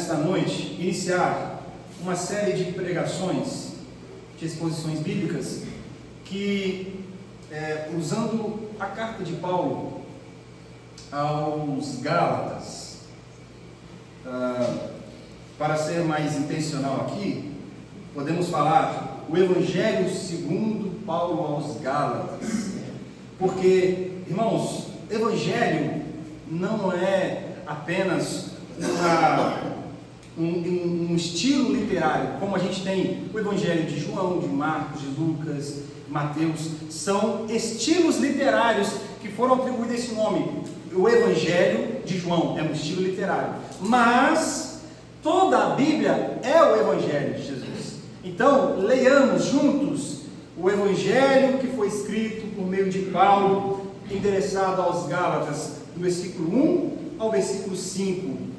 nesta noite, iniciar uma série de pregações, de exposições bíblicas, que, usando a carta de Paulo aos Gálatas, para ser mais intencional aqui, podemos falar o Evangelho segundo Paulo aos Gálatas, porque, irmãos, Evangelho não é apenas um estilo literário, como a gente tem o Evangelho de João, de Marcos, de Lucas, de Mateus. São estilos literários que foram atribuídos esse nome. O Evangelho de João é um estilo literário, mas toda a Bíblia é o Evangelho de Jesus. Então, leiamos juntos o Evangelho que foi escrito por meio de Paulo, endereçado aos Gálatas, do versículo 1 ao versículo 5.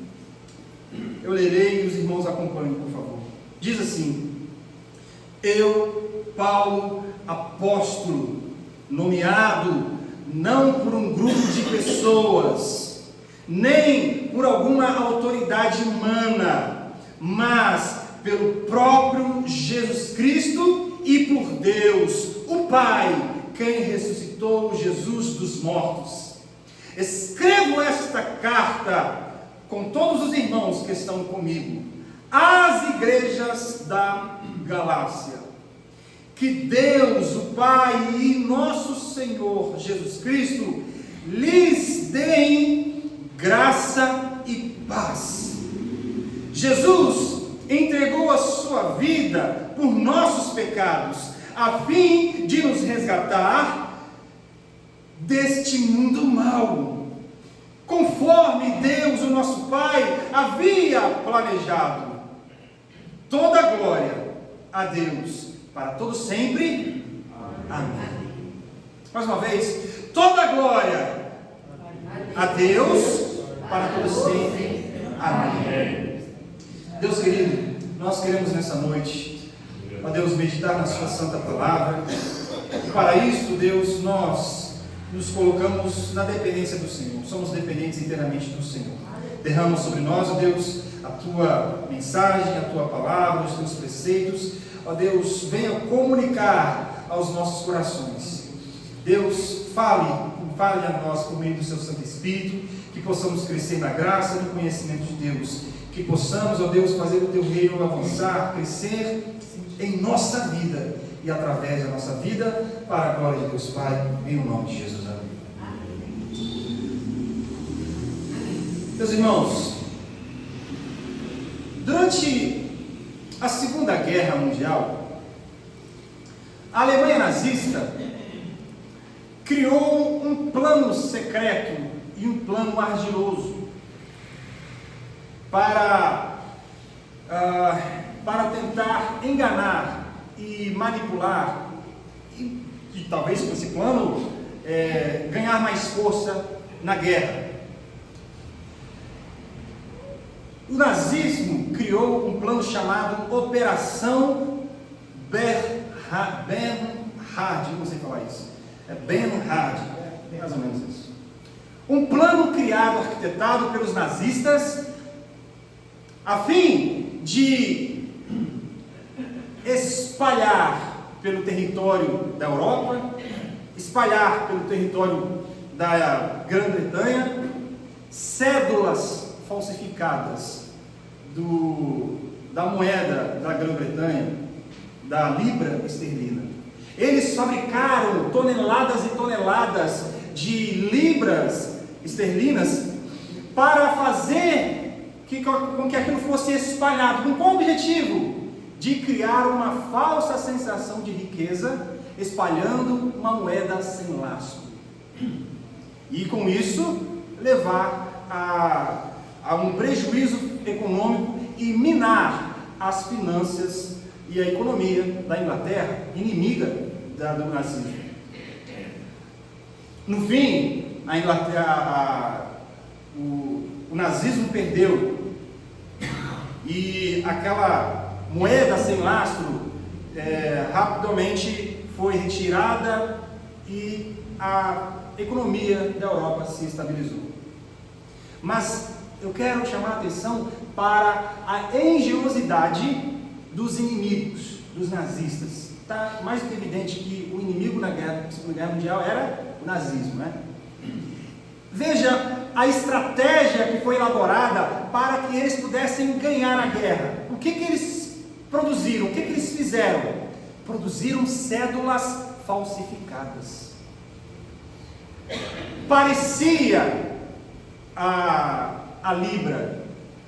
Eu lerei e os irmãos acompanhem, por favor. Diz assim: Eu, Paulo, apóstolo, nomeado não por um grupo de pessoas, nem por alguma autoridade humana, mas pelo próprio Jesus Cristo e por Deus, o Pai, quem ressuscitou Jesus dos mortos. Escrevo esta carta com todos os irmãos que estão comigo, às igrejas da Galácia. Que Deus, o Pai e nosso Senhor Jesus Cristo lhes deem graça e paz. Jesus entregou a sua vida por nossos pecados, a fim de nos resgatar deste mundo mau, conforme Deus, o nosso Pai, havia planejado. Toda a glória a Deus para todos sempre. Amém. Mais uma vez, toda a glória a Deus para todos sempre. Amém. Deus querido, nós queremos nessa noite, ó Deus, meditar na sua santa palavra. E para isso, Deus, nós nos colocamos na dependência do Senhor. Somos dependentes inteiramente do Senhor. Derrama sobre nós, ó Deus, a tua mensagem, a tua palavra, os teus preceitos. Ó Deus, venha comunicar aos nossos corações. Deus, fale a nós por meio do seu Santo Espírito, que possamos crescer na graça e no conhecimento de Deus, que possamos, ó Deus, fazer o teu reino avançar, crescer em nossa vida e através da nossa vida, para a glória de Deus Pai, em nome de Jesus. Amém. Meus irmãos, durante a Segunda Guerra Mundial, a Alemanha nazista criou um plano secreto e um plano ardiloso para tentar enganar e manipular e talvez com esse plano ganhar mais força na guerra. O nazismo criou um plano chamado Operação Bernhard, não sei falar isso, Bernhard, mais ou menos isso. Um plano criado, arquitetado pelos nazistas, a fim de espalhar pelo território da Europa, espalhar pelo território da Grã-Bretanha, cédulas falsificadas da moeda da Grã-Bretanha, da libra esterlina. Eles fabricaram toneladas e toneladas de libras esterlinas para fazer com que aquilo fosse espalhado, com qual objetivo? De criar uma falsa sensação de riqueza, espalhando uma moeda sem lastro. E com isso, levar a um prejuízo econômico e minar as finanças e a economia da Inglaterra, inimiga do nazismo. No fim, a Inglaterra, o nazismo perdeu, e aquela moeda sem lastro rapidamente foi retirada e a economia da Europa se estabilizou. Mas eu quero chamar a atenção para a engenhosidade dos inimigos, dos nazistas. Está mais do que evidente que o inimigo na Segunda Guerra Mundial era o nazismo, né? Veja a estratégia que foi elaborada para que eles pudessem ganhar a guerra. O que eles produziram? O que eles fizeram? Produziram cédulas falsificadas. Parecia a libra,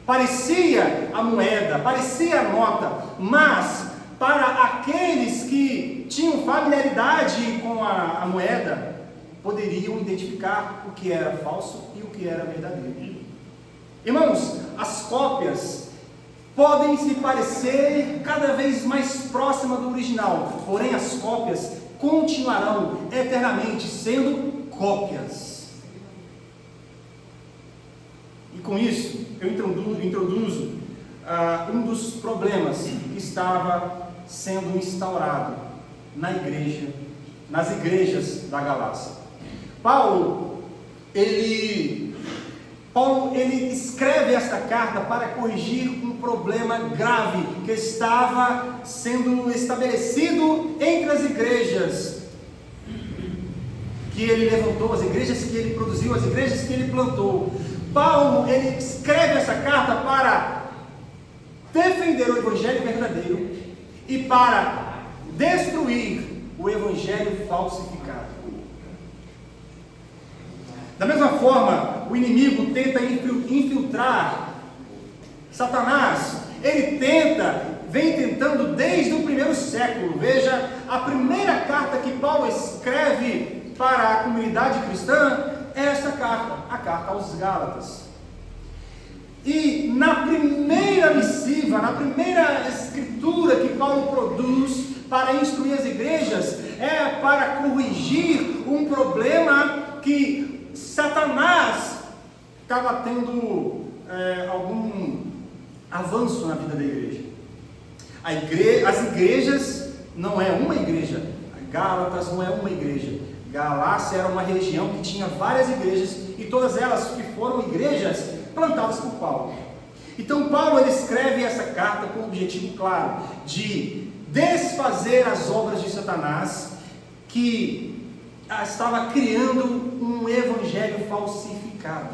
parecia a moeda, parecia a nota, mas para aqueles que tinham familiaridade com a moeda, poderiam identificar o que era falso e o que era verdadeiro. Irmãos, as cópias podem se parecer cada vez mais próxima do original, porém as cópias continuarão eternamente sendo cópias. E com isso, eu introduzo um dos problemas que estava sendo instaurado nas igrejas da Galácia. Paulo escreve esta carta para corrigir um problema grave que estava sendo estabelecido entre as igrejas que ele levantou, as igrejas que ele produziu, as igrejas que ele plantou. Paulo, ele escreve essa carta para defender o evangelho verdadeiro e para destruir o evangelho falsificado. Da mesma forma, o inimigo tenta infiltrar. Satanás, ele vem tentando desde o primeiro século. Veja, a primeira carta que Paulo escreve para a comunidade cristã é essa carta, a carta aos Gálatas. E na primeira missiva, na primeira escritura que Paulo produz para instruir as igrejas, é para corrigir um problema que Satanás estava tendo algum avanço na vida da igreja. As igrejas não é uma igreja. Gálatas não é uma igreja. Galácia era uma região que tinha várias igrejas e todas elas que foram igrejas plantadas por Paulo. Então Paulo ele escreve essa carta com o objetivo claro de desfazer as obras de Satanás que estava criando um evangelho falsificado.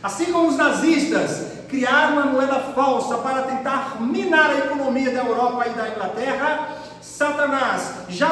Assim como os nazistas criaram uma moeda falsa para tentar minar a economia da Europa e da Inglaterra, Satanás, já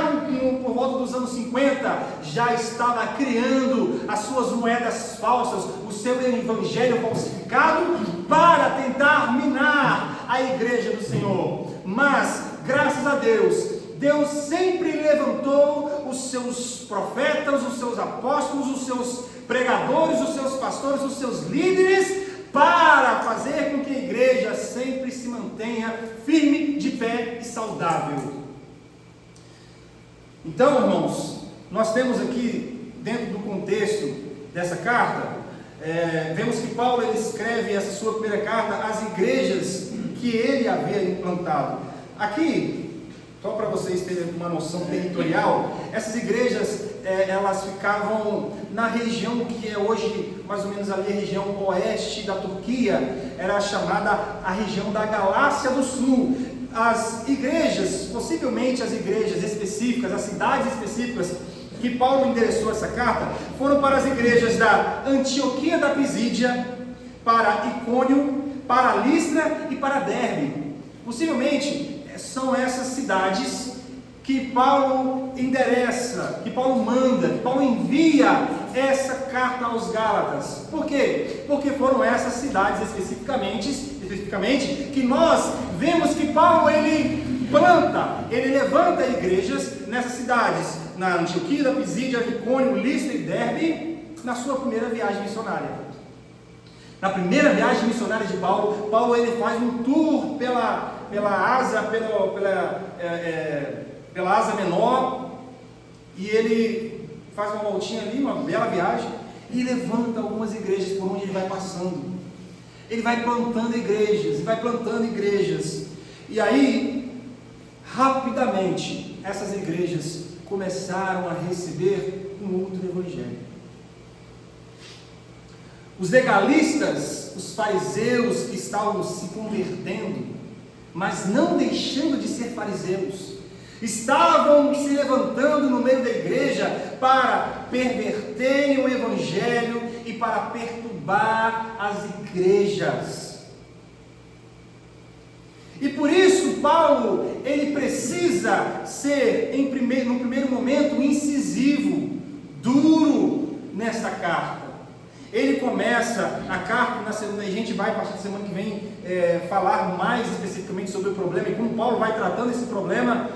por volta dos anos 50, já estava criando as suas moedas falsas, o seu evangelho falsificado, para tentar minar a igreja do Senhor. Mas, graças a Deus, Deus sempre levantou os seus profetas, os seus apóstolos, os seus pregadores, os seus pastores, os seus líderes, para fazer com que a igreja sempre se mantenha firme, de pé e saudável. Então, irmãos, nós temos aqui, dentro do contexto dessa carta, vemos que Paulo ele escreve essa sua primeira carta às igrejas que ele havia implantado. Aqui, só para vocês terem uma noção territorial, essas igrejas, elas ficavam na região que é hoje, mais ou menos ali, a região oeste da Turquia, era chamada a região da Galácia do Sul. As igrejas, possivelmente as igrejas específicas, as cidades específicas que Paulo endereçou essa carta, foram para as igrejas da Antioquia da Pisídia, para Icônio, para Listra e para Derbe. Possivelmente são essas cidades que Paulo endereça, que Paulo manda, que Paulo envia essa carta aos Gálatas. Por quê? Porque foram essas cidades especificamente que nós vemos que Paulo ele levanta igrejas nessas cidades, na Antioquia da Pisídia, Icônio, Listra e Derbe, na sua primeira viagem missionária. Na primeira viagem missionária de Paulo ele faz um tour pela Ásia, pela Ásia Menor, e ele faz uma voltinha ali, uma bela viagem, e levanta algumas igrejas por onde ele vai passando. Ele vai plantando igrejas, e aí, rapidamente, essas igrejas começaram a receber um outro evangelho. Os legalistas, os fariseus que estavam se convertendo, mas não deixando de ser fariseus, estavam se levantando no meio da igreja para perverterem o evangelho e para perturbar as igrejas. E por isso Paulo, ele precisa ser, no primeiro momento, incisivo, duro nesta carta. Ele começa a carta na segunda, e a gente vai, a partir da semana que vem, falar mais especificamente sobre o problema e como Paulo vai tratando esse problema.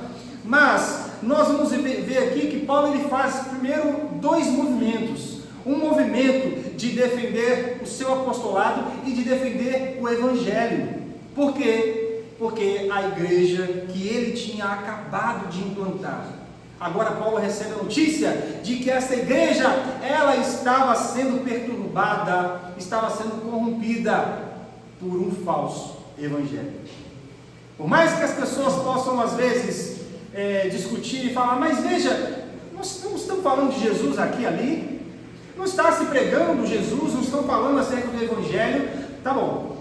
Mas nós vamos ver aqui que Paulo ele faz primeiro dois movimentos. Um movimento de defender o seu apostolado e de defender o evangelho. Por quê? Porque a igreja que ele tinha acabado de implantar, agora Paulo recebe a notícia de que essa igreja, ela estava sendo perturbada, estava sendo corrompida por um falso evangelho. Por mais que as pessoas possam às vezes discutir e falar, mas veja, nós não estamos falando de Jesus aqui e ali, não está se pregando Jesus, não estão falando acerca do evangelho. Tá bom,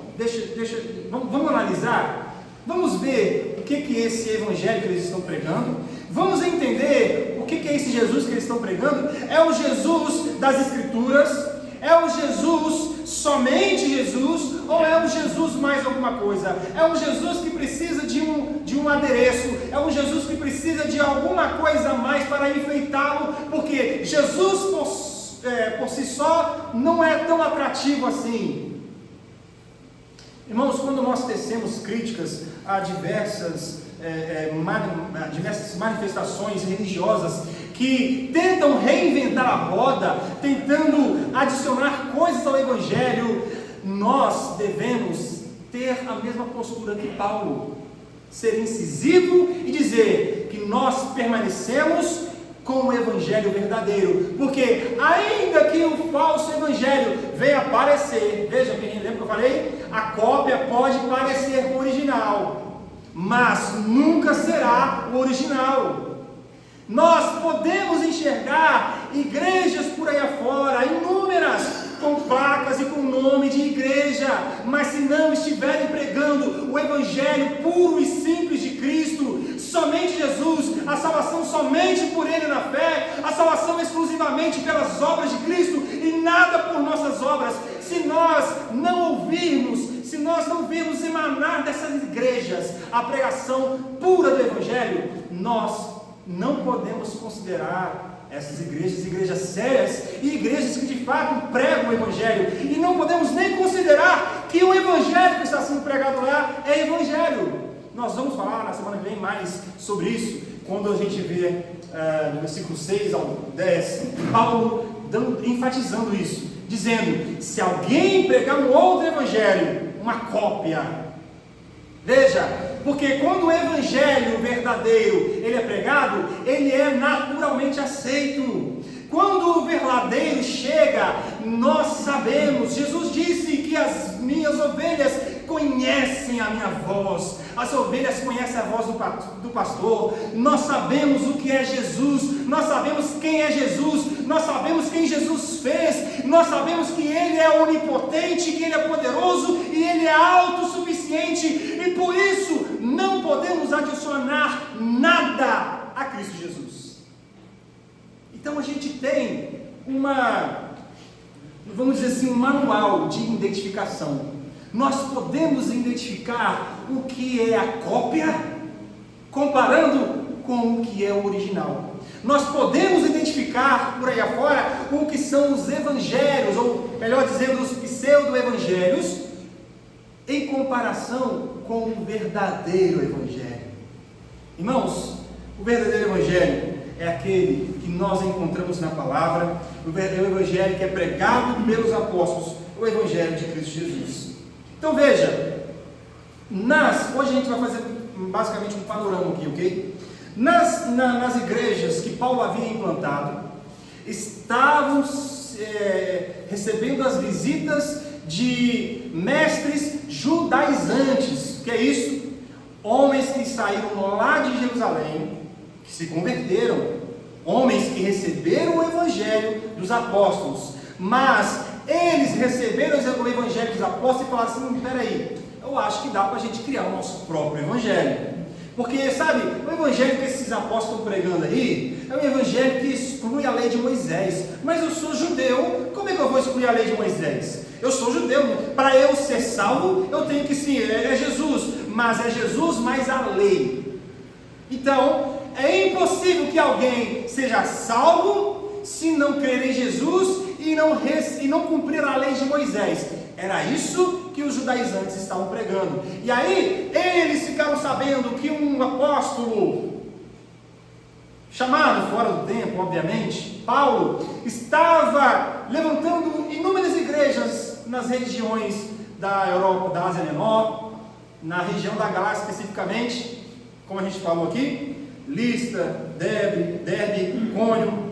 vamos analisar, vamos ver o que é esse evangelho que eles estão pregando, vamos entender o que é esse Jesus que eles estão pregando. É o Jesus das Escrituras? É o Jesus, somente Jesus, ou é um Jesus mais alguma coisa? É um Jesus que precisa de um adereço, é um Jesus que precisa de alguma coisa a mais para enfeitá-lo, porque Jesus por si só não é tão atrativo assim. Irmãos, quando nós tecemos críticas a diversas manifestações religiosas que tentam reinventar a roda, tentando adicionar coisas ao evangelho, nós devemos ter a mesma postura que Paulo, ser incisivo e dizer que nós permanecemos com o evangelho verdadeiro, porque ainda que o falso evangelho venha aparecer, veja, lembra que eu falei? A cópia pode parecer com o original, mas nunca será o original. Nós podemos enxergar igrejas por aí afora, inúmeras, com placas e com nome de igreja, mas se não estiverem pregando o evangelho puro e simples de Cristo, somente Jesus, a salvação somente por Ele na fé, a salvação exclusivamente pelas obras de Cristo e nada por nossas obras, se nós não ouvirmos, se nós não virmos emanar dessas igrejas a pregação pura do evangelho, nós não podemos considerar essas igrejas sérias e igrejas que de fato pregam o evangelho, e não podemos nem considerar que o evangelho que está sendo pregado lá é evangelho. Nós vamos falar na semana que vem mais sobre isso, quando a gente vê no versículo 6 ao 10, Paulo enfatizando isso, dizendo, se alguém pregar um outro evangelho, uma cópia, veja, porque quando o evangelho verdadeiro ele é pregado, ele é naturalmente aceito. Quando o verdadeiro chega, nós sabemos, Jesus disse que as minhas ovelhas conhecem a minha voz, as ovelhas conhecem a voz do pastor. Nós sabemos o que é Jesus, nós sabemos quem é Jesus, nós sabemos quem Jesus fez, nós sabemos que Ele é onipotente, que Ele é poderoso e Ele é autossuficiente, e por isso não podemos adicionar nada a Cristo Jesus. Então a gente tem vamos dizer assim, um manual de identificação. Nós podemos identificar o que é a cópia, comparando com o que é o original. Nós podemos identificar por aí afora o que são os evangelhos, ou melhor dizendo, os pseudo-evangelhos, em comparação com o verdadeiro evangelho. Irmãos, o verdadeiro evangelho é aquele que nós encontramos na palavra, o evangelho que é pregado pelos apóstolos, o evangelho de Cristo Jesus. Então veja, hoje a gente vai fazer basicamente um panorama aqui, ok? Nas igrejas que Paulo havia implantado, estavam recebendo as visitas de mestres judaizantes. Que é isso? Homens que saíram lá de Jerusalém, que se converteram, homens que receberam o evangelho dos apóstolos, mas Eles receberam o evangelho dos apóstolos e falaram assim: peraí, eu acho que dá para a gente criar o nosso próprio evangelho. Porque, sabe, o evangelho que esses apóstolos estão pregando aí é um evangelho que exclui a lei de Moisés. Mas eu sou judeu, como é que eu vou excluir a lei de Moisés? Eu sou judeu, para eu ser salvo, eu tenho que sim, é Jesus, mas é Jesus mais a lei. Então, é impossível que alguém seja salvo se não crer em Jesus e não cumprir a lei de Moisés. Era isso que os judaizantes estavam pregando. E aí, eles ficaram sabendo que um apóstolo, chamado fora do tempo, obviamente, Paulo, estava levantando inúmeras igrejas nas regiões da Europa, da Ásia Menor, na região da Galácia especificamente, como a gente falou aqui, Listra, Derbe, Icônio,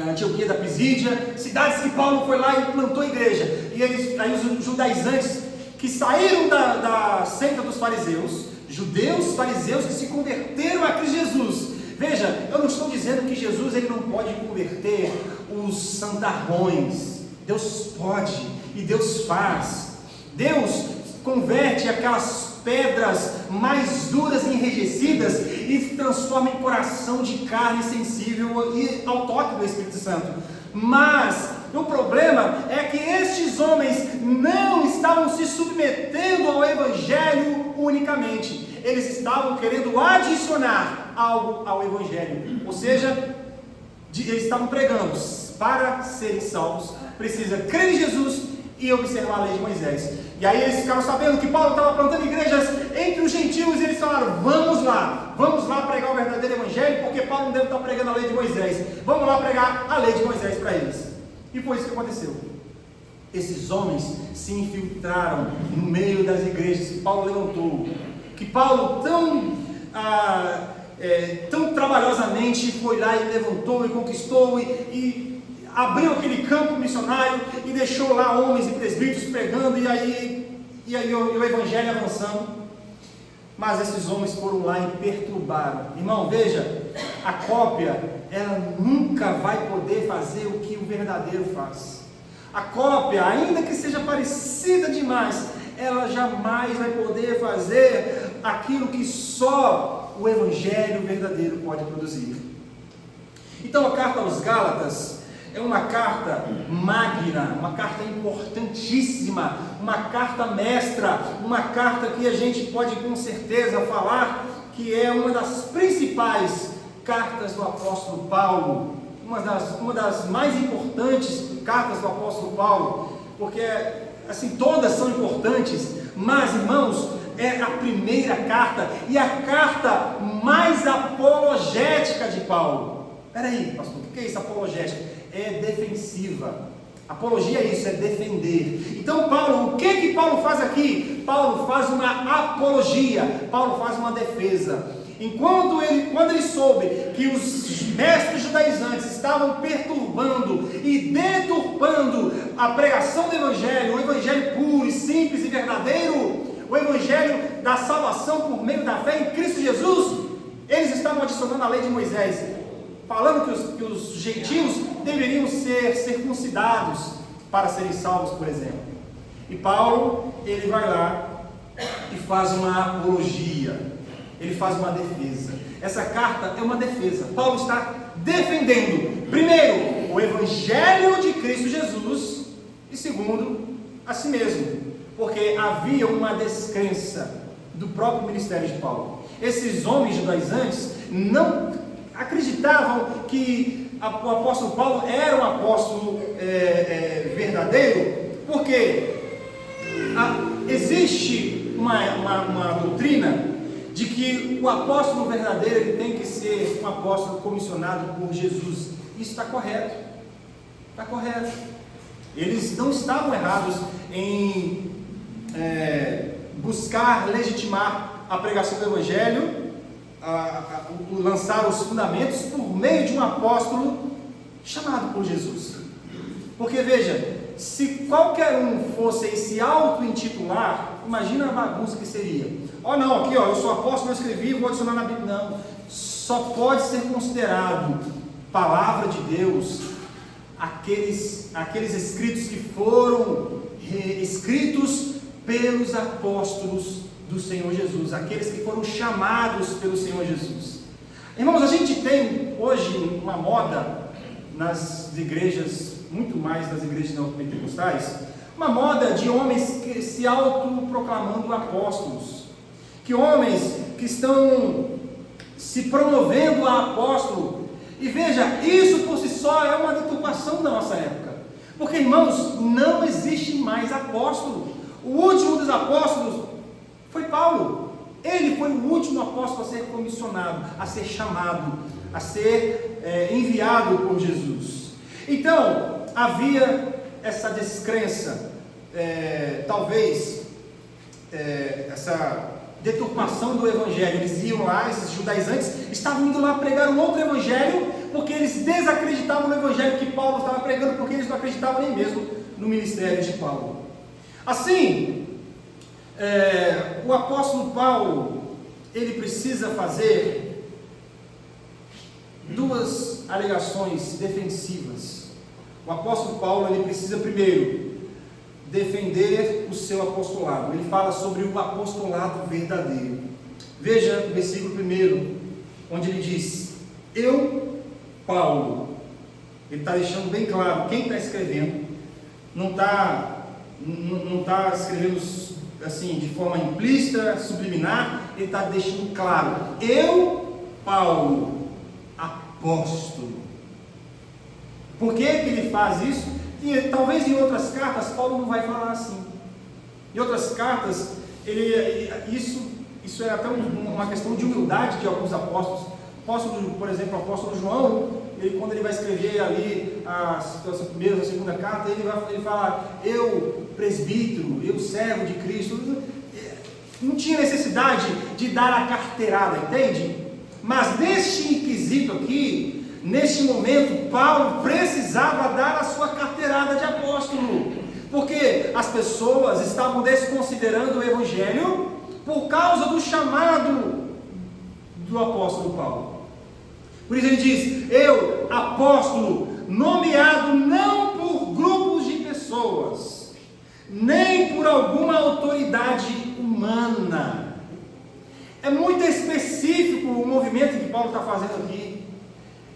Antioquia da Pisídia, cidades que Paulo foi lá e plantou igreja. E aí os judaizantes que saíram da seita dos fariseus, judeus fariseus que se converteram a Cristo Jesus. Veja, eu não estou dizendo que Jesus ele não pode converter os santarrões. Deus pode e Deus faz. Deus converte aquelas pedras mais duras e enrijecidas e transforma em coração de carne sensível e ao toque do Espírito Santo. Mas o problema é que estes homens não estavam se submetendo ao Evangelho unicamente. Eles estavam querendo adicionar algo ao Evangelho. Ou seja, eles estavam pregando: para serem salvos, precisa crer em Jesus e observar a lei de Moisés. E aí eles ficaram sabendo que Paulo estava plantando igrejas entre os gentios, e eles falaram: vamos lá pregar o verdadeiro evangelho, porque Paulo não deve estar pregando a lei de Moisés, vamos lá pregar a lei de Moisés para eles. E foi isso que aconteceu. Esses homens se infiltraram no meio das igrejas que Paulo levantou, que Paulo tão trabalhosamente foi lá e levantou e conquistou e abriu aquele campo missionário e deixou lá homens e presbíteros pregando, e aí o evangelho avançando. Mas esses homens foram lá e perturbaram. Irmão, veja, a cópia, ela nunca vai poder fazer o que o verdadeiro faz. A cópia, ainda que seja parecida demais, ela jamais vai poder fazer aquilo que só o evangelho verdadeiro pode produzir. Então a carta aos Gálatas é uma carta magna, uma carta importantíssima, uma carta mestra, uma carta que a gente pode com certeza falar que é uma das principais cartas do apóstolo Paulo, uma das mais importantes cartas do apóstolo Paulo, porque assim, todas são importantes, mas irmãos, é a primeira carta e a carta mais apologética de Paulo. Peraí, pastor, o que é isso, apologética? É defensiva. Apologia é isso, é defender. Então Paulo, o que Paulo faz aqui? Paulo faz uma apologia, Paulo faz uma defesa. Quando ele soube que os mestres judaizantes estavam perturbando e deturpando a pregação do evangelho, o evangelho puro e simples e verdadeiro, o evangelho da salvação por meio da fé em Cristo Jesus, eles estavam adicionando a lei de Moisés, falando que os gentios deveriam ser circuncidados para serem salvos, por exemplo. E Paulo, ele vai lá e faz uma apologia, ele faz uma defesa. Essa carta é uma defesa. Paulo está defendendo, primeiro, o evangelho de Cristo Jesus, e segundo, a si mesmo, porque havia uma descrença do próprio ministério de Paulo. Esses homens judaizantes não acreditavam que o apóstolo Paulo era um apóstolo verdadeiro, porque existe uma doutrina de que o apóstolo verdadeiro ele tem que ser um apóstolo comissionado por Jesus. Isso está correto, está correto. Eles não estavam errados em buscar legitimar a pregação do evangelho, lançar os fundamentos por meio de um apóstolo chamado por Jesus. Porque veja, se qualquer um fosse se auto-intitular, imagina a bagunça que seria. Não, aqui eu sou apóstolo, eu escrevi, vou adicionar na Bíblia. Não, só pode ser considerado palavra de Deus aqueles escritos que foram escritos pelos apóstolos do Senhor Jesus, aqueles que foram chamados pelo Senhor Jesus. Irmãos, a gente tem hoje uma moda nas igrejas, muito mais nas igrejas neopentecostais, uma moda de homens que se autoproclamando apóstolos, que homens que estão se promovendo a apóstolo. E veja, isso por si só é uma deturpação da nossa época, porque, irmãos, não existe mais apóstolo. O último dos apóstolos foi Paulo. Ele foi o último apóstolo a ser comissionado, a ser chamado, a ser enviado por Jesus. Então, havia essa descrença, talvez essa deturpação do evangelho. Eles iam lá, esses judaizantes estavam indo lá pregar um outro evangelho, porque eles desacreditavam no evangelho que Paulo estava pregando, porque eles não acreditavam nem mesmo no ministério de Paulo. Assim, o apóstolo Paulo, ele precisa fazer duas alegações defensivas. O apóstolo Paulo, ele precisa primeiro defender o seu apostolado. Ele fala sobre o apostolado verdadeiro. Veja o versículo 1, onde ele diz: eu, Paulo. Ele está deixando bem claro quem está escrevendo. Não está escrevendo assim de forma implícita, subliminar. Ele está deixando claro: eu, Paulo, apóstolo. Por que ele faz isso? E talvez em outras cartas Paulo não vai falar assim. Em outras cartas, isso é até uma questão de humildade de alguns apóstolos. Por exemplo, o apóstolo João, quando ele vai escrever ali a primeira ou a segunda carta, ele fala: eu, presbítero, eu, servo de Cristo. Não tinha necessidade de dar a carteirada, entende? Mas neste quesito aqui, neste momento, Paulo precisava dar a sua carteirada de apóstolo, porque as pessoas estavam desconsiderando o evangelho por causa do chamado do apóstolo Paulo. Por isso ele diz: eu, apóstolo, nomeado não por grupos de pessoas, nem por alguma autoridade humana. É muito específico o movimento que Paulo está fazendo aqui.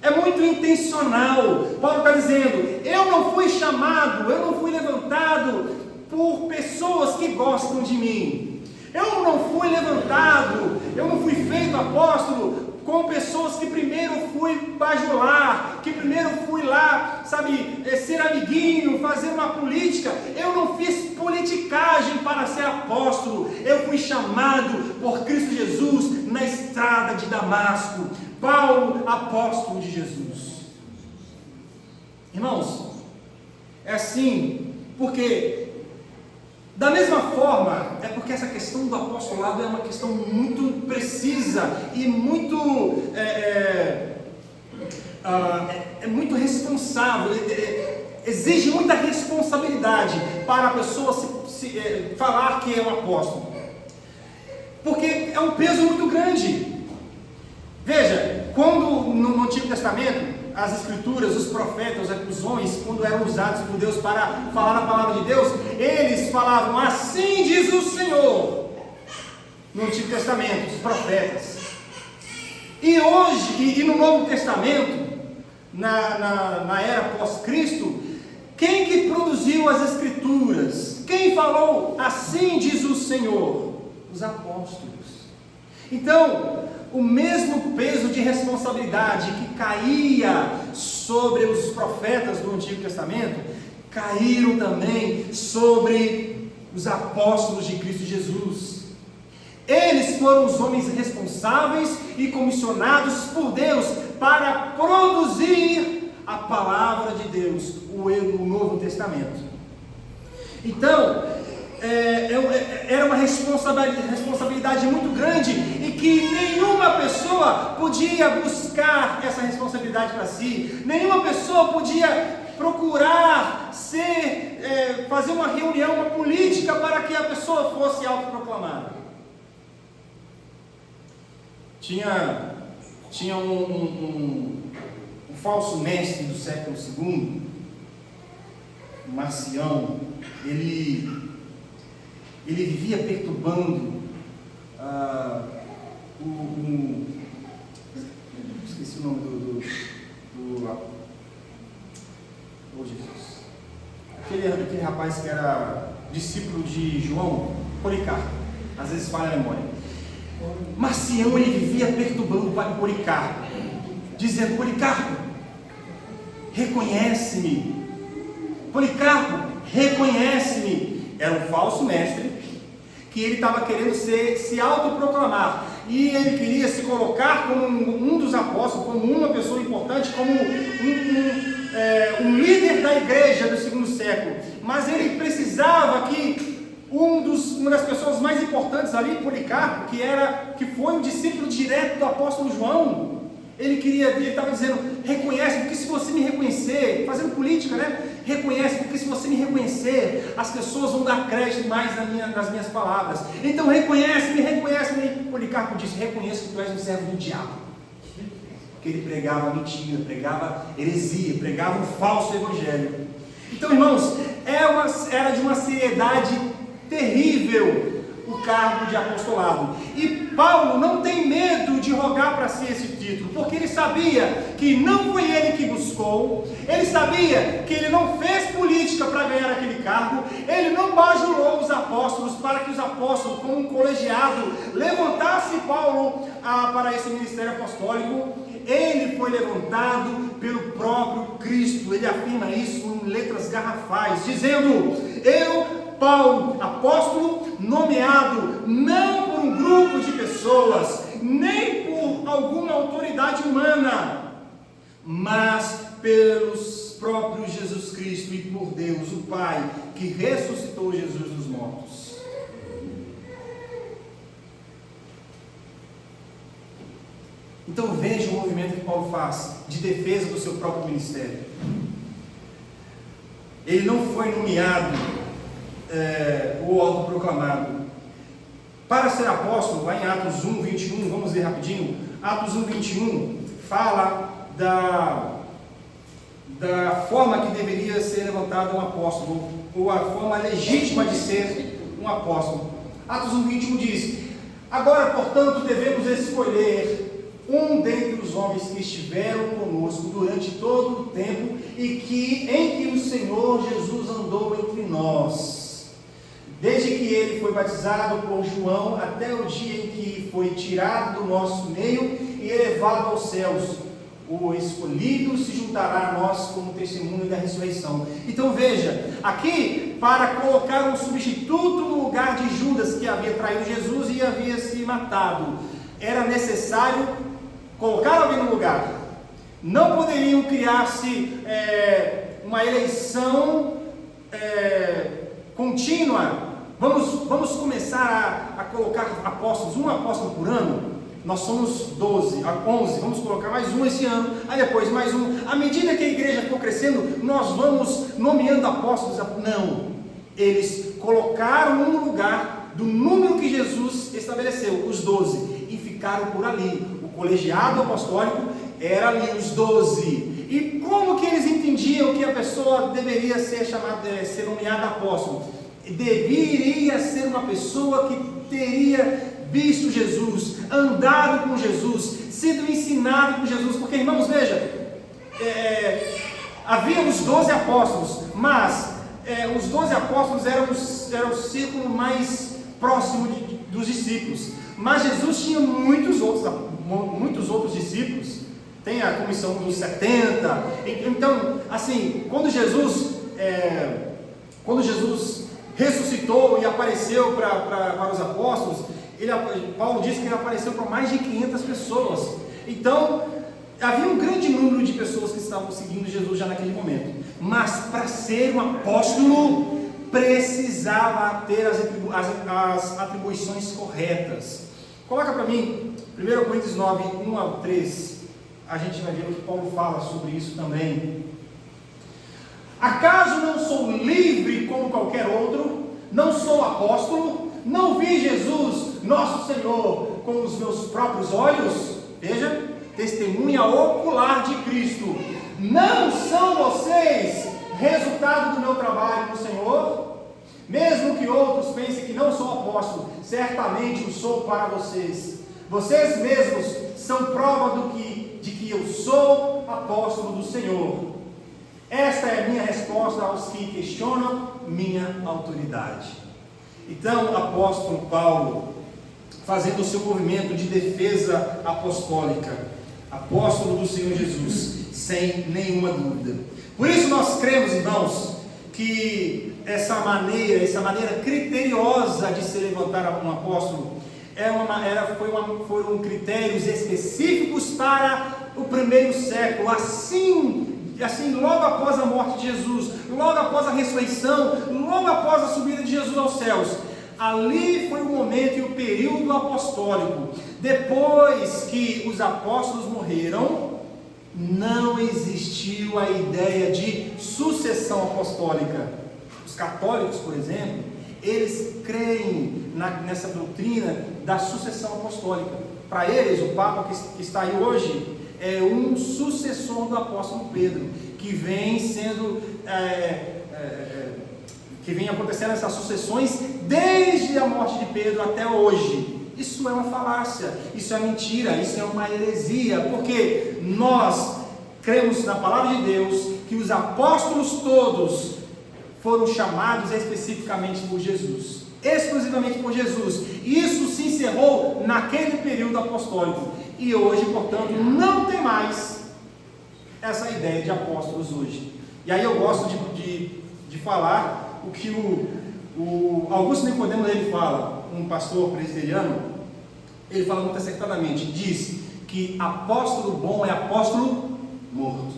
É muito intencional. Paulo está dizendo: eu não fui chamado, eu não fui levantado por pessoas que gostam de mim. Eu não fui levantado, eu não fui feito apóstolo com pessoas que primeiro fui bajular, que primeiro fui lá, ser amiguinho, fazer uma política. Eu não fiz politicagem para ser apóstolo. Eu fui chamado por Cristo Jesus na estrada de Damasco. Paulo, apóstolo de Jesus. Irmãos, é assim, porque da mesma forma, é porque essa questão do apostolado é uma questão muito precisa e muito muito responsável, exige muita responsabilidade para a pessoa falar que é um apóstolo, porque é um peso muito grande. Veja, quando no Antigo Testamento, as escrituras, os profetas, os homens, quando eram usados por Deus para falar a palavra de Deus, eles falavam: assim diz o Senhor. No Antigo Testamento, os profetas. E hoje, e no Novo Testamento, na era pós-Cristo, quem que produziu as escrituras? Quem falou assim diz o Senhor? Os apóstolos. Então, o mesmo peso de responsabilidade que caía sobre os profetas do Antigo Testamento, caíram também sobre os apóstolos de Cristo Jesus. Eles foram os homens responsáveis e comissionados por Deus para produzir a palavra de Deus, o Novo Testamento. Então, era uma responsabilidade muito grande, e que nenhuma pessoa podia buscar essa responsabilidade para si. Nenhuma pessoa podia procurar fazer uma reunião, uma política para que a pessoa fosse autoproclamada. Tinha um falso mestre do século II, Marcião, ele vivia perturbando esqueci o nome do Jesus. Aquele rapaz que era discípulo de João, Policarpo, às vezes falha a memória. Marcião, ele vivia perturbando o Policarpo, dizendo: Policarpo, reconhece-me. Policarpo, reconhece-me. Era um falso mestre que ele estava querendo se autoproclamar, e ele queria se colocar como um dos apóstolos, como uma pessoa importante, como um líder da igreja do segundo século. Mas ele precisava que uma das pessoas mais importantes ali, Policarpo, que foi um discípulo direto do apóstolo João, ele estava dizendo: reconhece, porque se você me reconhecer, fazendo política, né? Reconhece, porque se você me reconhecer, as pessoas vão dar crédito mais nas minhas palavras. Então reconhece-me. Policarpo disse: reconheço que tu és um servo do diabo. Porque ele pregava mentira, pregava heresia, pregava um falso evangelho. Então, irmãos, era de uma seriedade terrível o cargo de apostolado. E Paulo não tem medo de rogar para si esse título, porque ele sabia que não foi ele que buscou, ele sabia que ele não fez política para ganhar aquele cargo, ele não bajulou os apóstolos para que os apóstolos, como um colegiado, levantasse Paulo para esse ministério apostólico. Ele foi levantado pelo próprio Cristo. Ele afirma isso em letras garrafais, dizendo: eu, Paulo, apóstolo, nomeado não por um grupo de pessoas, nem por alguma autoridade humana, mas pelos próprios Jesus Cristo e por Deus, o Pai, que ressuscitou Jesus dos mortos. Então veja o movimento que Paulo faz de defesa do seu próprio ministério. Ele não foi nomeado ou autoproclamado. Para ser apóstolo, vai em Atos 1, 21, vamos ler rapidinho. Atos 1, 21 fala da forma que deveria ser levantado um apóstolo, ou a forma legítima de ser um apóstolo. Atos 1, 21 diz: agora, portanto, devemos escolher um dentre os homens que estiveram conosco durante todo o tempo em que o Senhor Jesus andou entre nós, desde que ele foi batizado por João até o dia em que foi tirado do nosso meio e elevado aos céus. O escolhido se juntará a nós como testemunho da ressurreição. Então veja, aqui, para colocar um substituto no lugar de Judas, que havia traído Jesus e havia se matado, era necessário colocar alguém no lugar. Não poderiam criar-se uma eleição contínua. Vamos começar a colocar apóstolos, um apóstolo por ano. Nós somos 11, vamos colocar mais um esse ano, aí depois mais um. À medida que a igreja for crescendo, nós vamos nomeando apóstolos. Não, eles colocaram um no lugar do número que Jesus estabeleceu, os 12, e ficaram por ali. O colegiado apostólico era ali, os 12. E como que eles entendiam que a pessoa deveria ser ser nomeada apóstolo? Deveria ser uma pessoa que teria visto Jesus, andado com Jesus, sido ensinado por Jesus. Porque, irmãos, veja, havia os 12 apóstolos, mas os 12 apóstolos eram o círculo mais próximo dos discípulos. Mas Jesus tinha muitos outros discípulos. Tem a comissão dos 70. Então, assim, quando Jesus ressuscitou e apareceu para os apóstolos, Paulo diz que ele apareceu para mais de 500 pessoas. Então, havia um grande número de pessoas que estavam seguindo Jesus já naquele momento. Mas para ser um apóstolo, precisava ter as atribuições corretas. Coloca para mim 1 Coríntios 9, 1 a 3. A gente vai ver o que Paulo fala sobre isso também. Acaso não sou livre como qualquer outro? Não sou apóstolo? Não vi Jesus, nosso Senhor, com os meus próprios olhos? Veja, testemunha ocular de Cristo. Não são vocês resultado do meu trabalho no Senhor? Mesmo que outros pensem que não sou apóstolo, certamente o sou para vocês. Vocês mesmos são prova de que eu sou apóstolo do Senhor. Esta é a minha resposta aos que questionam minha autoridade. Então, o apóstolo Paulo, fazendo o seu movimento de defesa apostólica, apóstolo do Senhor Jesus, sem nenhuma dúvida. Por isso nós cremos, irmãos, que essa maneira criteriosa de se levantar um apóstolo, foram critérios específicos para o primeiro século, assim, logo após a morte de Jesus, logo após a ressurreição, logo após a subida de Jesus aos céus. Ali foi o momento e o período apostólico. Depois que os apóstolos morreram, não existiu a ideia de sucessão apostólica. Os católicos, por exemplo, eles creem nessa doutrina da sucessão apostólica. Para eles, o Papa que está aí hoje é um sucessor do apóstolo Pedro, que vem acontecendo essas sucessões desde a morte de Pedro até hoje. Isso é uma falácia, isso é mentira, isso é uma heresia, porque nós cremos na palavra de Deus que os apóstolos todos foram chamados especificamente por Jesus, exclusivamente por Jesus. Isso se encerrou naquele período apostólico, e hoje, portanto, não tem mais essa ideia de apóstolos hoje. E aí eu gosto de falar o que o Augusto Nicodemo ele fala, um pastor presbiteriano. Ele fala muito acertadamente, diz que apóstolo bom é apóstolo morto.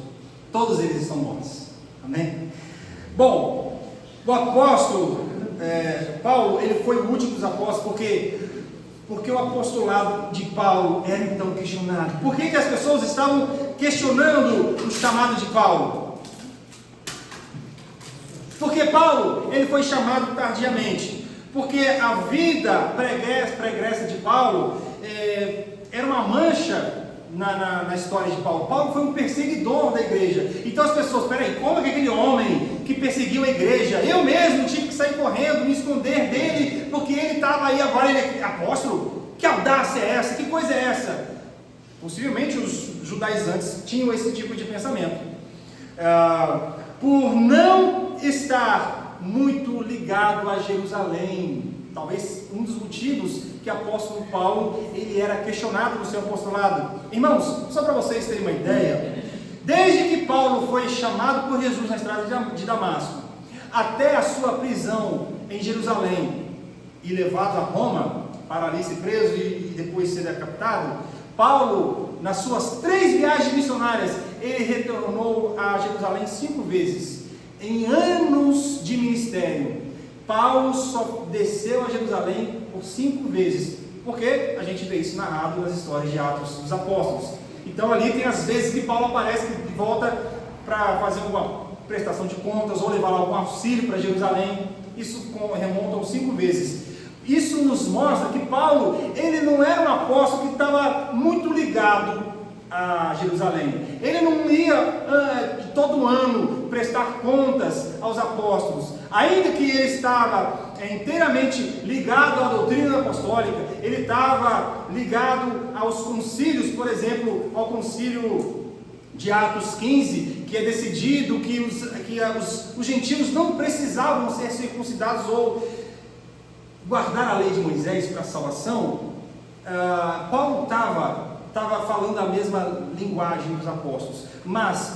Todos eles estão mortos. Amém? Bom, o apóstolo Paulo, ele foi o último dos apóstolos, porque o apostolado de Paulo era então questionado. Por que as pessoas estavam questionando o chamado de Paulo? Porque Paulo, ele foi chamado tardiamente. Porque a vida pregressa de Paulo era uma mancha na história de Paulo. Paulo foi um perseguidor da igreja. Então as pessoas, peraí, como é que aquele homem que perseguiu a igreja, eu mesmo tive que sair correndo, me esconder dele, porque ele estava aí, agora ele é apóstolo? Que audácia é essa? Que coisa é essa? Possivelmente os judaizantes tinham esse tipo de pensamento. Por não estar muito ligado a Jerusalém, talvez um dos motivos que o apóstolo Paulo ele era questionado no seu apostolado. Irmãos, só para vocês terem uma ideia, desde que Paulo foi chamado por Jesus na estrada de Damasco, até a sua prisão em Jerusalém e levado a Roma para ali ser preso e depois ser decapitado, Paulo, nas suas 3 viagens missionárias, ele retornou a Jerusalém 5 vezes. Em anos de ministério, Paulo só desceu a Jerusalém por 5 vezes, porque a gente vê isso narrado nas histórias de Atos dos Apóstolos. Então ali tem as vezes que Paulo aparece de volta para fazer uma prestação de contas ou levar algum auxílio para Jerusalém. Isso remonta aos 5 vezes. Isso nos mostra que Paulo, ele não era um apóstolo que estava muito ligado a Jerusalém. Ele não ia todo ano prestar contas aos apóstolos. Ainda que ele estava inteiramente ligado à doutrina apostólica, ele estava ligado aos concílios, por exemplo, ao concílio de Atos 15, que é decidido que os gentios não precisavam ser circuncidados ou guardar a lei de Moisés para a salvação. Paulo estava falando a mesma linguagem dos apóstolos, mas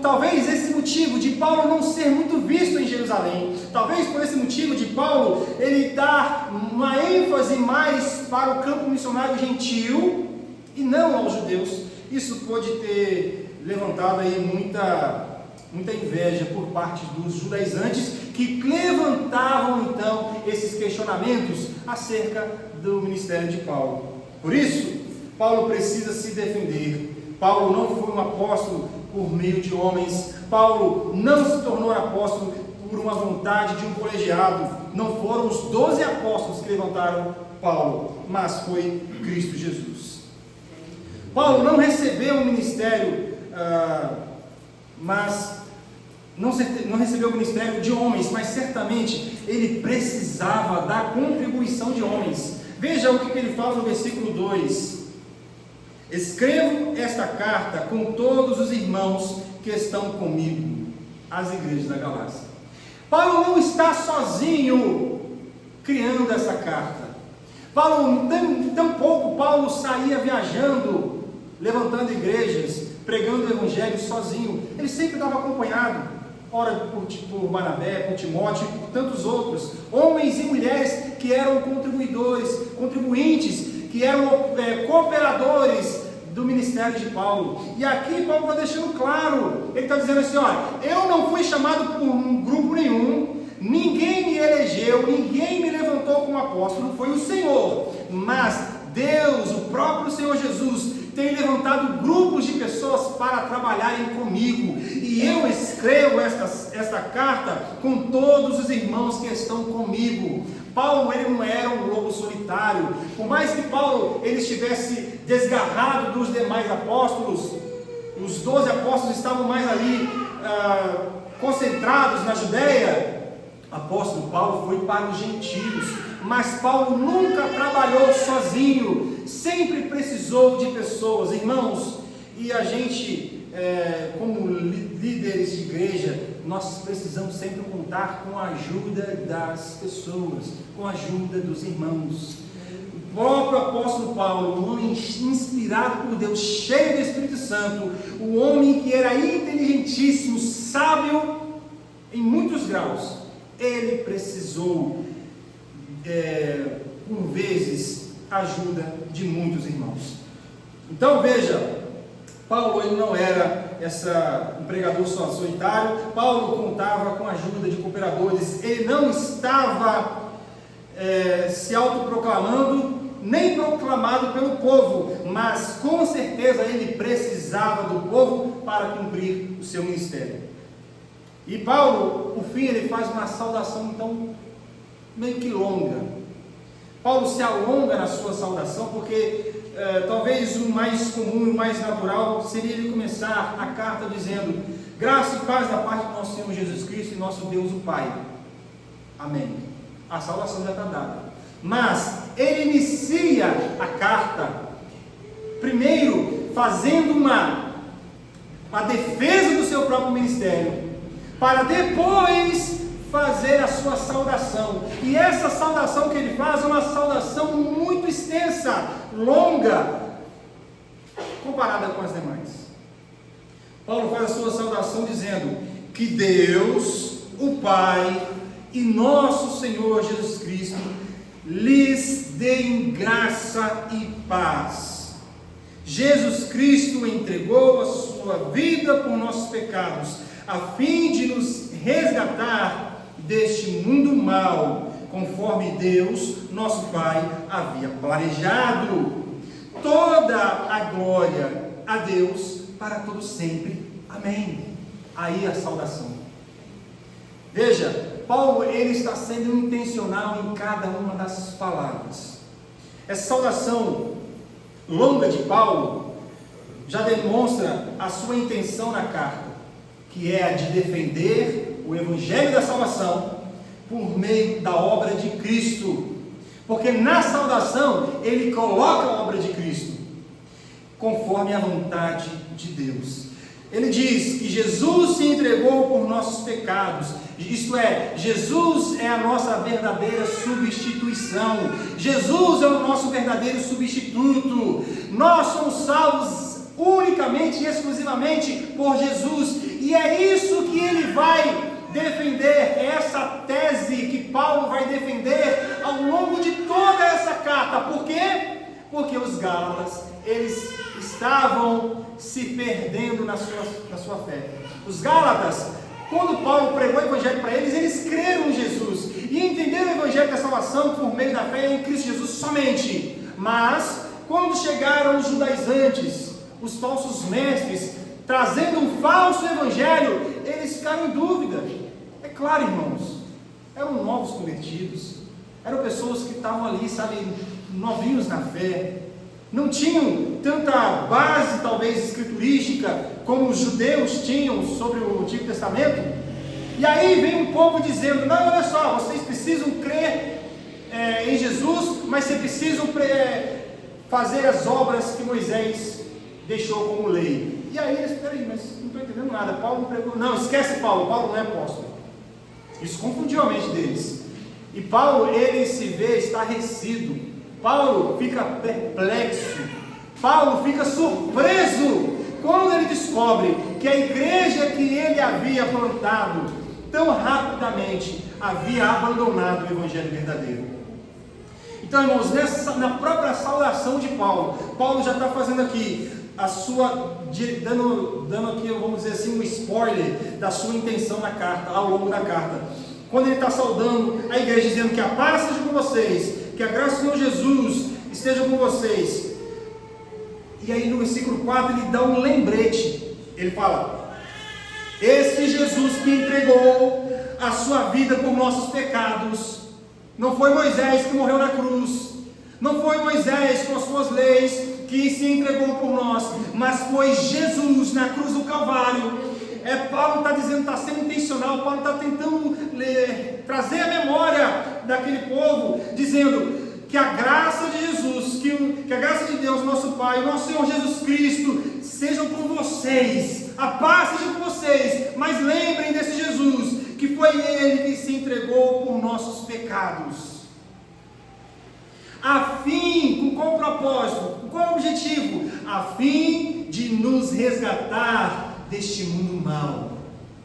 talvez esse motivo de Paulo não ser muito visto em Jerusalém, talvez por esse motivo de Paulo ele dar uma ênfase mais para o campo missionário gentil e não aos judeus, isso pode ter levantado aí muita inveja por parte dos judaizantes, que levantavam então esses questionamentos acerca do ministério de Paulo. Por isso, Paulo precisa se defender. Paulo não foi um apóstolo por meio de homens. Paulo não se tornou apóstolo por uma vontade de um colegiado. Não foram os 12 apóstolos que levantaram Paulo, mas foi Cristo Jesus. Paulo não recebeu o ministério, mas não recebeu o ministério de homens, mas certamente ele precisava da contribuição de homens. Veja o que ele fala no versículo 2: escrevo esta carta com todos os irmãos que estão comigo, as igrejas da Galácia. Paulo não está sozinho criando essa carta. Tampouco Paulo saía viajando, levantando igrejas, pregando o evangelho sozinho. Ele sempre estava acompanhado, ora por Barnabé, por Timóteo e por tantos outros, homens e mulheres que eram contribuintes, que eram cooperadores do ministério de Paulo. E aqui Paulo está deixando claro, ele está dizendo assim: olha, eu não fui chamado por um grupo nenhum, ninguém me elegeu, ninguém me levantou como apóstolo, foi o Senhor, mas Deus, o próprio Senhor Jesus, tem levantado grupos de pessoas para trabalharem comigo, e eu escrevo esta carta com todos os irmãos que estão comigo. Paulo, ele não era um lobo solitário. Por mais que Paulo ele estivesse desgarrado dos demais apóstolos, os 12 apóstolos estavam mais ali concentrados na Judéia, o apóstolo Paulo foi para os gentios. Mas Paulo nunca trabalhou sozinho, sempre precisou de pessoas, irmãos. E a gente, como líderes de igreja, nós precisamos sempre contar com a ajuda das pessoas, com a ajuda dos irmãos. O próprio apóstolo Paulo, um homem inspirado por Deus, cheio do Espírito Santo, o homem que era inteligentíssimo, sábio em muitos graus, ele precisou, por vezes, ajuda de muitos irmãos. Então veja, Paulo ele não era um pregador só solitário. Paulo contava com a ajuda de cooperadores. Ele não estava se autoproclamando, nem proclamado pelo povo, mas com certeza ele precisava do povo para cumprir o seu ministério. E Paulo, por fim, ele faz uma saudação então meio que longa. Paulo se alonga na sua saudação, porque talvez o mais comum, o mais natural seria ele começar a carta dizendo: graça e paz da parte do nosso Senhor Jesus Cristo e nosso Deus o Pai. Amém. A saudação já está dada. Mas ele inicia a carta primeiro fazendo uma defesa do seu próprio ministério, para depois fazer a sua saudação. E essa saudação que ele faz é uma saudação muito extensa, longa, comparada com as demais. Paulo faz a sua saudação dizendo que Deus, o Pai e nosso Senhor Jesus Cristo lhes deem graça e paz. Jesus Cristo entregou a sua vida por nossos pecados, a fim de nos resgatar deste mundo mau, conforme Deus, nosso Pai, havia planejado. Toda a glória a Deus para todos sempre. Amém. Aí a saudação. Veja, Paulo ele está sendo intencional em cada uma das palavras. Essa saudação longa de Paulo já demonstra a sua intenção na carta, que é a de defender o evangelho da salvação por meio da obra de Cristo. Porque na saudação ele coloca a obra de Cristo conforme a vontade de Deus. Ele diz que Jesus se entregou por nossos pecados, isto é, Jesus é a nossa verdadeira substituição, Jesus é o nosso verdadeiro substituto. Nós somos salvos unicamente e exclusivamente por Jesus, e é isso que ele vai defender, é essa tese que Paulo vai defender ao longo de toda essa carta. Por quê? Porque os Gálatas, eles estavam se perdendo na sua fé. Os Gálatas, quando Paulo pregou o evangelho para eles, eles creram em Jesus e entenderam o evangelho da salvação por meio da fé em Cristo Jesus somente. Mas quando chegaram os judaizantes, os falsos mestres, trazendo um falso evangelho, eles ficaram em dúvida. É claro, irmãos, eram novos convertidos, eram pessoas que estavam ali, sabe, novinhos na fé, não tinham tanta base, talvez, escriturística, como os judeus tinham sobre o Antigo Testamento. E aí vem um povo dizendo: não, olha só, vocês precisam crer em Jesus, mas vocês precisam fazer as obras que Moisés deixou como lei. E aí eles, peraí, mas não estou entendendo nada, Paulo não pregou, não, esquece Paulo não é apóstolo. Isso confundiu a mente deles. E Paulo, ele se vê estarrecido, Paulo fica perplexo, Paulo fica surpreso quando ele descobre que a igreja que ele havia plantado tão rapidamente havia abandonado o evangelho verdadeiro. Então, irmãos, na própria saudação de Paulo, Paulo já está fazendo aqui dando aqui, vamos dizer assim, um spoiler da sua intenção na carta, ao longo da carta. Quando ele está saudando a igreja, dizendo que a paz seja com vocês, que a graça do Senhor Jesus esteja com vocês. E aí no versículo 4 ele dá um lembrete. Ele fala: esse Jesus que entregou a sua vida por nossos pecados, não foi Moisés que morreu na cruz, não foi Moisés com as suas leis que se entregou por nós, mas foi Jesus na cruz do Calvário. Paulo está dizendo, está sendo intencional, Paulo está tentando trazer a memória daquele povo, dizendo que a graça de Jesus, que a graça de Deus, nosso Pai, o nosso Senhor Jesus Cristo, sejam com vocês, a paz seja com vocês, mas lembrem desse Jesus, que foi Ele que se entregou por nossos pecados, a fim, com qual propósito, com qual objetivo? A fim de nos resgatar deste mundo mau.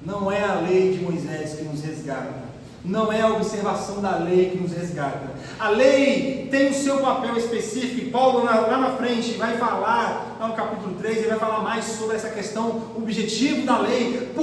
Não é a lei de Moisés que nos resgata, não é a observação da lei que nos resgata. A lei tem o seu papel específico, e Paulo lá na frente vai falar, lá no capítulo 3, ele vai falar mais sobre essa questão, o objetivo da lei.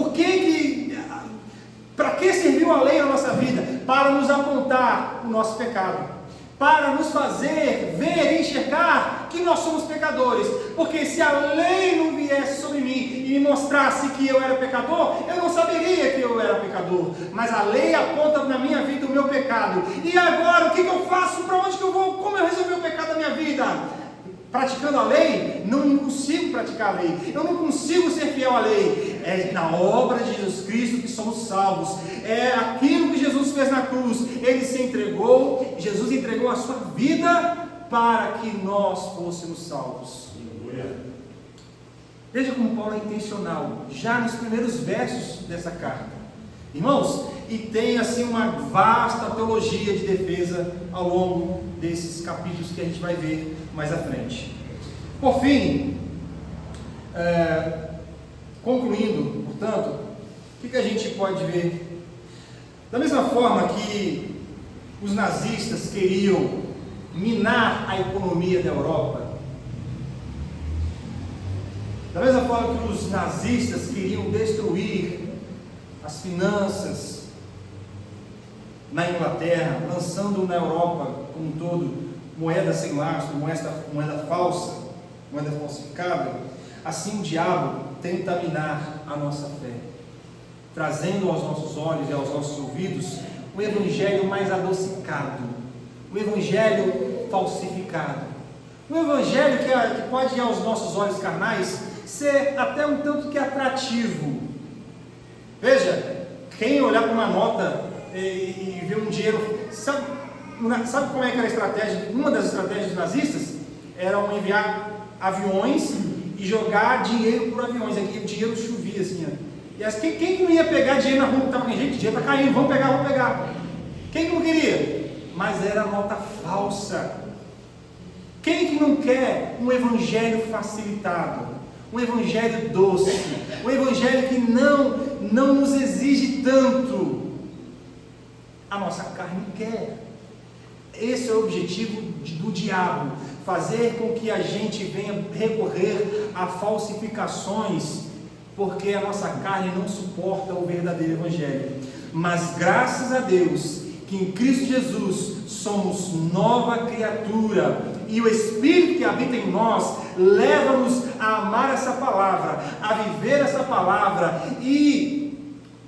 Para que serviu a lei na nossa vida? Para nos apontar o nosso pecado, para nos fazer ver e enxergar que nós somos pecadores. Porque se a lei não viesse sobre mim e me mostrasse que eu era pecador, eu não saberia que eu era pecador. Mas a lei aponta na minha vida o meu pecado. E agora, o que eu faço? Para onde que eu vou? Como eu resolvi o pecado da minha vida? Praticando a lei? Não consigo praticar a lei, eu não consigo ser fiel à lei. É na obra de Jesus Cristo que somos salvos, é aquilo que Jesus fez na cruz. Ele se entregou, Jesus entregou a sua vida para que nós fôssemos salvos. Veja como Paulo é intencional, já nos primeiros versos dessa carta, irmãos, e tem assim uma vasta teologia de defesa ao longo desses capítulos que a gente vai ver mais à frente. Por fim, concluindo, portanto, o que a gente pode ver? Da mesma forma que os nazistas queriam minar a economia da Europa, da mesma forma que os nazistas queriam destruir as finanças na Inglaterra, lançando na Europa como um todo moeda sem lastro, moeda falsa, moeda falsificada, assim o diabo tenta minar a nossa fé, trazendo aos nossos olhos e aos nossos ouvidos um evangelho mais adocicado, um evangelho falsificado, um evangelho que pode aos nossos olhos carnais ser até um tanto que atrativo. Veja, quem olhar para uma nota e ver um dinheiro, sabe como é que era a estratégia? Uma das estratégias dos nazistas era enviar aviões e jogar dinheiro por aviões. Aqui o dinheiro chovia assim, ó. E quem que não ia pegar dinheiro na rua? Estava com gente, dinheiro está caindo, vamos pegar. Quem que não queria? Mas era nota falsa. Quem que não quer um evangelho facilitado, um evangelho doce, um evangelho que não nos exige tanto? A nossa carne quer. Esse é o objetivo do diabo, fazer com que a gente venha recorrer a falsificações, porque a nossa carne não suporta o verdadeiro evangelho. Mas graças a Deus que em Cristo Jesus somos nova criatura, e o Espírito que habita em nós leva-nos a amar essa palavra, a viver essa palavra e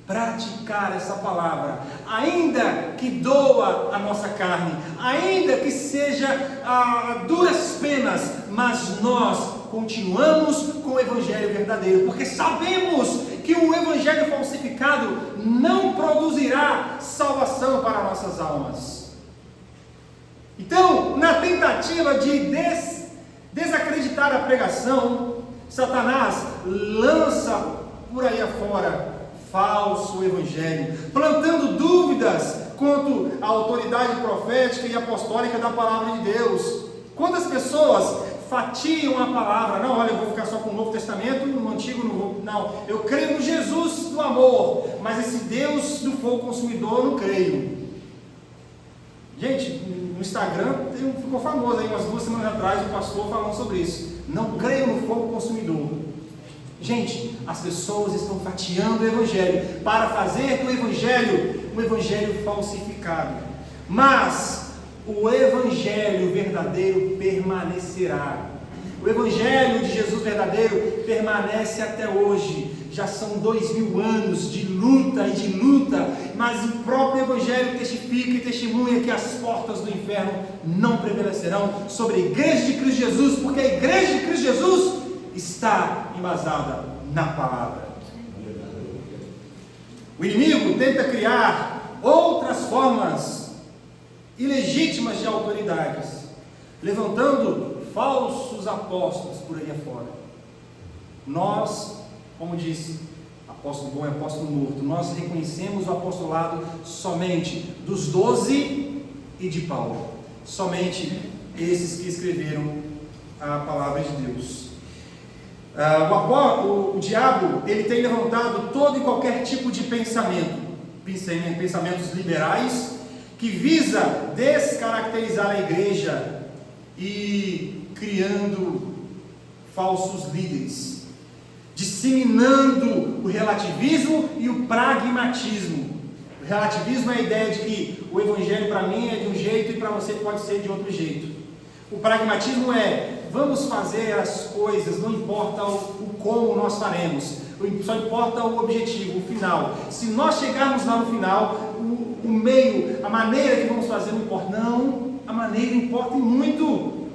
praticar essa palavra, ainda que doa a nossa carne, ainda que seja a duras penas, mas nós continuamos com o evangelho verdadeiro, porque sabemos que o evangelho falsificado não produzirá salvação para nossas almas. Então, na tentativa de desacreditar a pregação, Satanás lança por aí afora falso evangelho, plantando dúvidas quanto à autoridade profética e apostólica da palavra de Deus. Quantas pessoas fatiam a palavra? Não, olha, eu vou ficar só com o Novo Testamento, no Antigo não vou. Não, eu creio no Jesus do amor, mas esse Deus do fogo consumidor eu não creio. Gente, no Instagram ficou famoso aí umas 2 semanas atrás um pastor falando sobre isso. Não creio no fogo consumidor. Gente, as pessoas estão fatiando o evangelho para fazer do evangelho um evangelho falsificado. Mas o evangelho verdadeiro permanecerá. O evangelho de Jesus verdadeiro permanece até hoje. Já são 2000 anos de luta e de luta, mas o próprio evangelho testifica e testemunha que as portas do inferno não prevalecerão sobre a igreja de Cristo Jesus, porque a igreja de Cristo Jesus está embasada na palavra. O inimigo tenta criar outras formas ilegítimas de autoridades, levantando falsos apóstolos por aí afora. Nós, como disse, apóstolo bom é apóstolo morto, nós reconhecemos o apostolado somente dos 12 e de Paulo, somente esses que escreveram a palavra de Deus. O diabo, ele tem levantado todo e qualquer tipo de pensamentos liberais, que visa descaracterizar a igreja e criando falsos líderes, disseminando o relativismo e o pragmatismo. O relativismo é a ideia de que o evangelho para mim é de um jeito e para você pode ser de outro jeito. O pragmatismo é: vamos fazer as coisas, não importa o como nós faremos, só importa o objetivo, o final. Se nós chegarmos lá no final, o meio, a maneira que vamos fazer não importa. Não, a maneira importa e muito.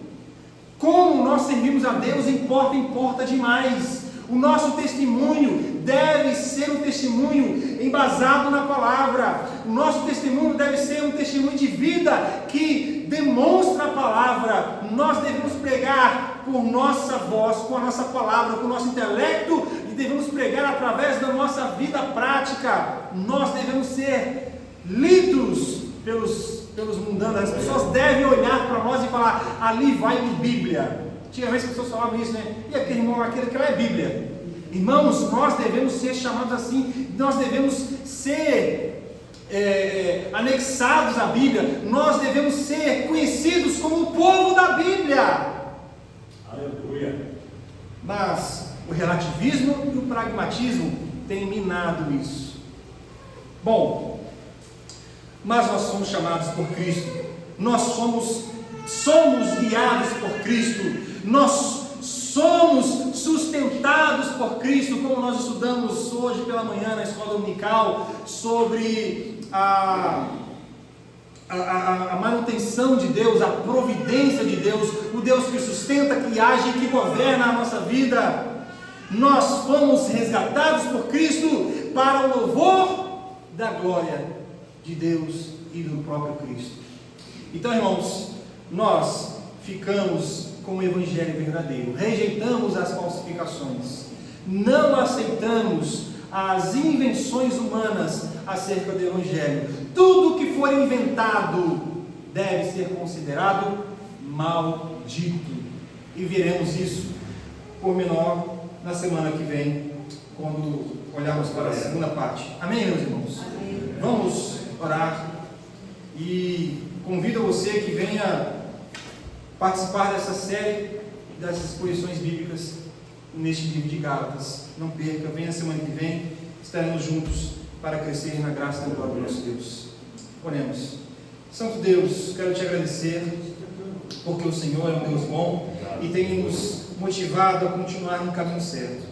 Como nós servimos a Deus importa demais. O nosso testemunho deve ser um testemunho embasado na palavra. O nosso testemunho deve ser um testemunho de vida que demonstra a palavra. Nós devemos pregar por nossa voz, com a nossa palavra, com o nosso intelecto, e devemos pregar através da nossa vida prática. Nós devemos ser lidos pelos mundanos. As pessoas devem olhar para nós e falar: ali vai uma Bíblia. Antigamente as pessoas falavam isso, né? E aquele irmão, aquilo é Bíblia. Irmãos, nós devemos ser chamados assim, nós devemos ser anexados à Bíblia, nós devemos ser conhecidos como o povo da Bíblia. Aleluia. Mas o relativismo e o pragmatismo têm minado isso. Bom, mas nós somos chamados por Cristo, nós somos guiados por Cristo, nós somos sustentados por Cristo, como nós estudamos hoje pela manhã na escola dominical, sobre a manutenção de Deus, a providência de Deus, o Deus que sustenta, que age e que governa a nossa vida. Nós fomos resgatados por Cristo para o louvor da glória de Deus e do próprio Cristo. Então, irmãos, nós ficamos com o evangelho verdadeiro, rejeitamos as falsificações, não aceitamos as invenções humanas acerca do evangelho. Tudo que for inventado deve ser considerado maldito, e veremos isso por menor na semana que vem, quando olharmos para a segunda parte. Amém, meus irmãos? Amém. Vamos orar, e convido você que venha participar dessa série, dessas exposições bíblicas neste livro de Gálatas. Não perca, venha semana que vem, estaremos juntos para crescer na graça e na glória do nosso Deus. Oremos. Santo Deus, quero te agradecer, porque o Senhor é um Deus bom e tem nos motivado a continuar no caminho certo.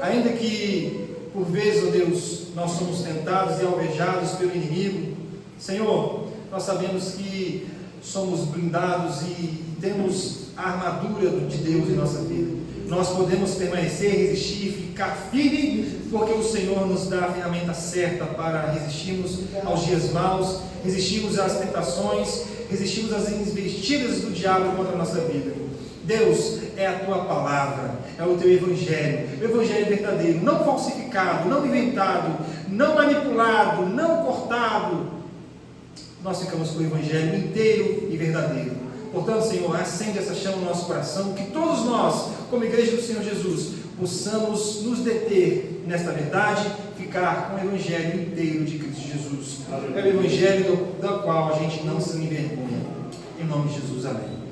Ainda que, por vezes, ó Deus, nós somos tentados e alvejados pelo inimigo, Senhor, nós sabemos que somos blindados e temos a armadura de Deus em nossa vida. nós podemos permanecer, resistir, ficar firme, porque o Senhor nos dá a ferramenta certa para resistirmos aos dias maus, resistirmos às tentações, resistirmos às investidas do diabo contra a nossa vida. Deus, é a tua palavra, é o teu evangelho, o evangelho verdadeiro, não falsificado, não inventado, não manipulado, não cortado. Nós ficamos com o evangelho inteiro e verdadeiro. Portanto, Senhor, acende essa chama no nosso coração, que todos nós, como igreja do Senhor Jesus, possamos nos deter nesta verdade, ficar com o evangelho inteiro de Cristo Jesus. É o evangelho do qual a gente não se envergonha. Em nome de Jesus, amém.